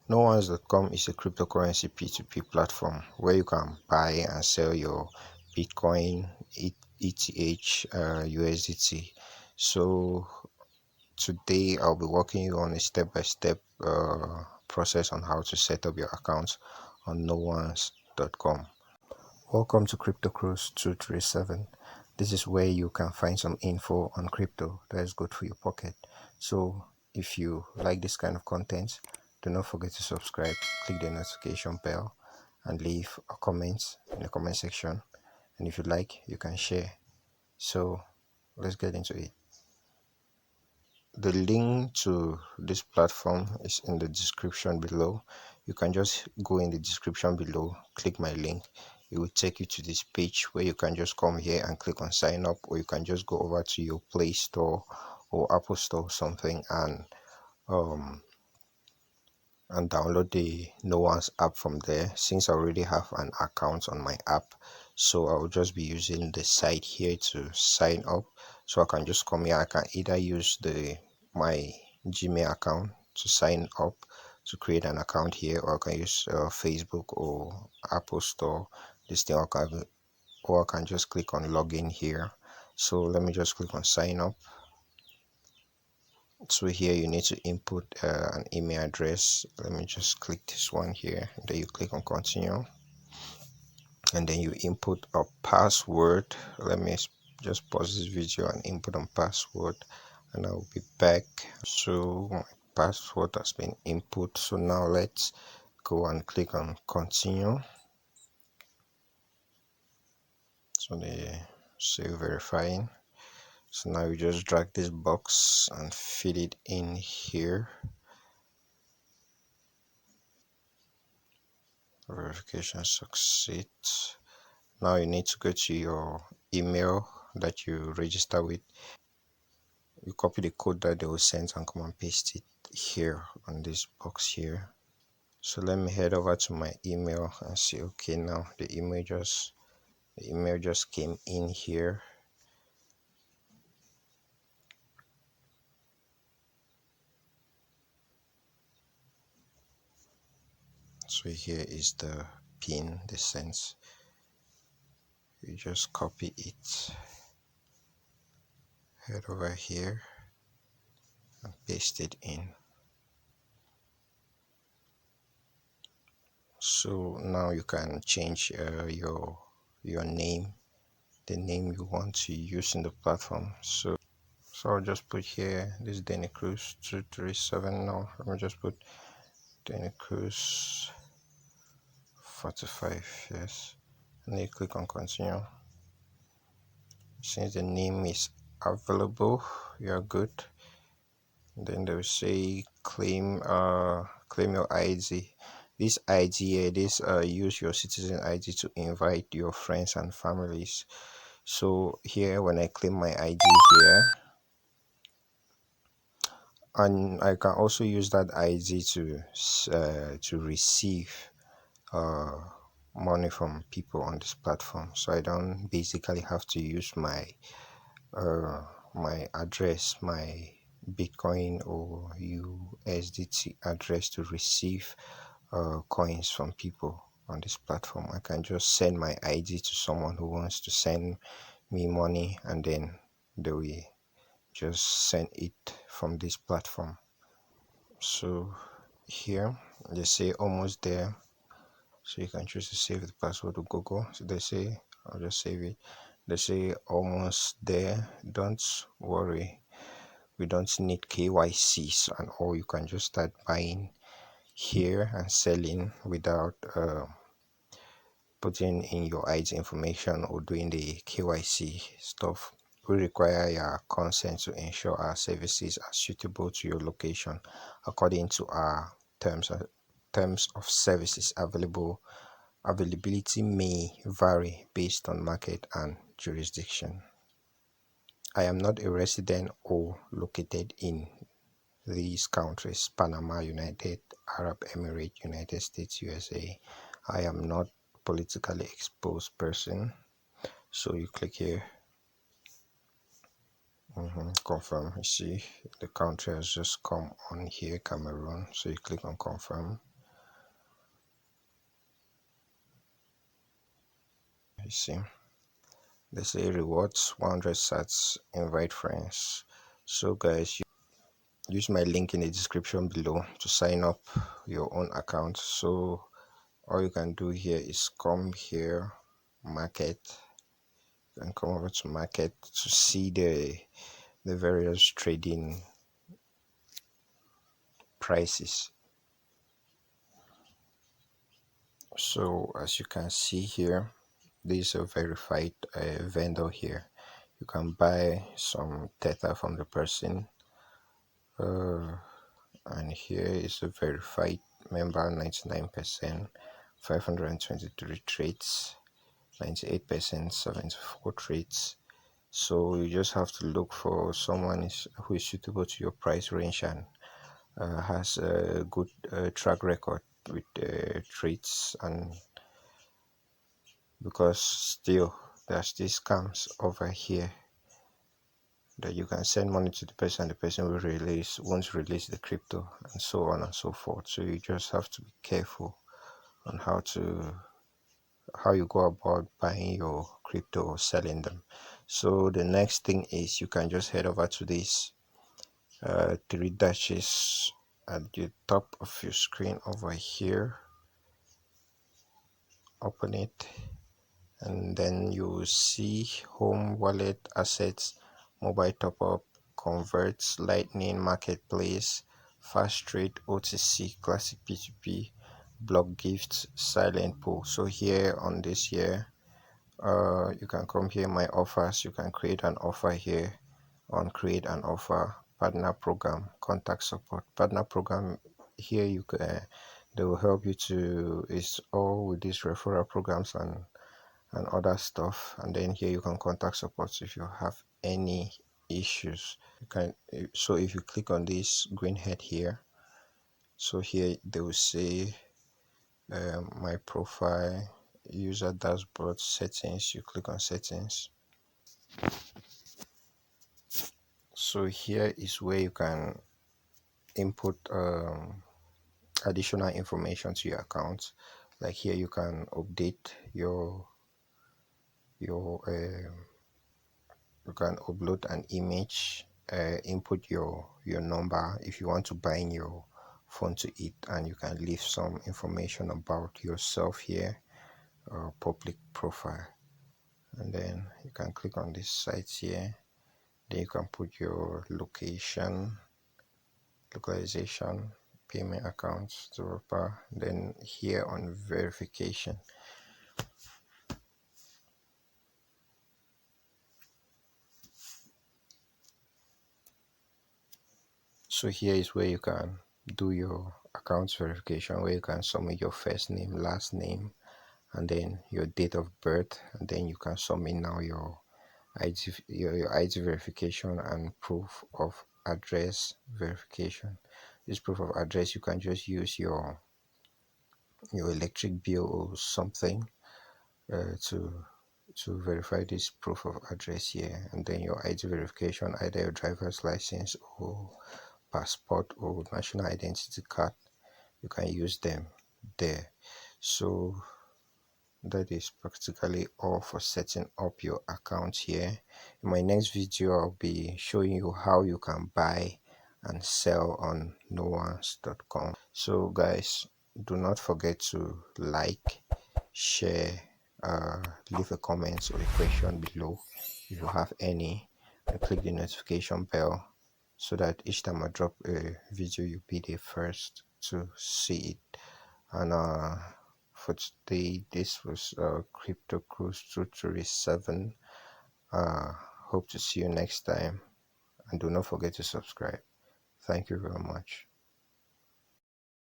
Noans.com is a cryptocurrency P2P platform where you can buy and sell your Bitcoin, ETH, USDT. So today I'll be walking you on a step-by-step process on how to set up your account on noans.com. Welcome to Crypto Cruise 237. This is where you can find some info on crypto that is good for your pocket. So if you like this kind of content, do not forget to subscribe, click the notification bell, and leave a comment in the comment section. And if you like, you can share. So let's get into it. The link to this platform is in the description below. You can just go in the description below, click my link. It will take you to this page where you can just come here and click on sign up, or you can just go over to your Play Store or Apple Store or something and download the Noans app from there. Since I already have an account on my app, so I will just be using the site here to sign up. So I can just come here. I can either use my Gmail account to sign up to create an account here, or I can use Facebook or Apple Store. This thing, or I can just click on login here. So let me just click on sign up. So here you need to input an email address. Let me just click this one here. Then you click on continue, and then you input a password. Let me just pause this video and input a password, and I'll be back. So my password has been input. So now let's go and click on continue. So they say verifying. So now you just drag this box and fill it in here. Verification succeeds. Now you need to go to your email that you register with. You copy the code that they will send and come and paste it here on this box here. So let me head over to my email and see. Okay, now the email just came in here. So here is the pin they sent. You just copy it, head over here and paste it in. So now you can change your name, the name you want to use in the platform. So I'll just put here this Danny Cruz 237 now. Let me just put Danny Cruz 45, yes. And then you click on continue. Since the name is available, you're good. Then they will say claim your ID. This ID here, use your citizen ID to invite your friends and families. So here when I claim my ID here, and I can also use that ID to receive money from people on this platform. So I don't basically have to use my address, my Bitcoin or USDT address to receive coins from people on this platform. I can just send my ID to someone who wants to send me money, and then they will just send it from this platform. So here they say almost there, so you can choose to save the password to Google. So they say I'll just save it. They say almost there. Don't worry, we don't need KYCs and all. You can just start buying here and selling without putting in your ID information or doing the KYC stuff. We require your consent to ensure our services are suitable to your location according to our terms of services. Availability may vary based on market and jurisdiction. I am not a resident or located in these countries: Panama, United Arab Emirates, United States, USA. I am not politically exposed person. So you click here, confirm. You see the country has just come on here, Cameroon. So you click on confirm. You see, they say rewards 100 sats, invite friends. So guys, use my link in the description below to sign up your own account. So all you can do here is come here, market, and come over to market to see the various trading prices. So as you can see here, this is a verified vendor here. You can buy some Tether from the person, and here is a verified member, 99%, 523 trades, 98%, 74 trades. So you just have to look for someone who is suitable to your price range and has a good track record with trades. And because still there's these scams over here that you can send money to the person and the person won't release the crypto, and so on and so forth. So you just have to be careful on how you go about buying your crypto or selling them. So the next thing is you can just head over to this three dashes at the top of your screen over here, open it, and then you will see home, wallet, assets, mobile top up, converts, lightning, marketplace, fast trade, OTC, classic P2P, block gifts, silent pool. So here on this here, you can come here, my offers. You can create an offer here on create an offer, partner program, contact support. Partner program here, you can they will help you to, it's all with these referral programs and other stuff. And then here you can contact support if you have any issues. You can, so if you click on this green head here, so here they will say my profile, user dashboard, settings. You click on settings. So here is where you can input additional information to your account. Like here you can update your you can upload an image, input your number if you want to bind your phone to it, and you can leave some information about yourself here, public profile. And then you can click on this site here. Then you can put your localization, payment accounts, developer. Then here on verification, so here is where you can do your accounts verification, where you can submit your first name, last name, and then your date of birth, and then you can submit now your ID verification and proof of address verification. This proof of address, you can just use your electric bill or something to verify this proof of address here. And then your ID verification, either your driver's license or passport or national identity card, you can use them there. So that is practically all for setting up your account here. In my next video, I'll be showing you how you can buy and sell on noans.com. So guys, do not forget to like, share, leave a comment or a question below if you have any, and click the notification bell so that each time I drop a video, you'll be the first to see it. And for today, this was Crypto Cruise 237. Hope to see you next time, and do not forget to subscribe. Thank you very much.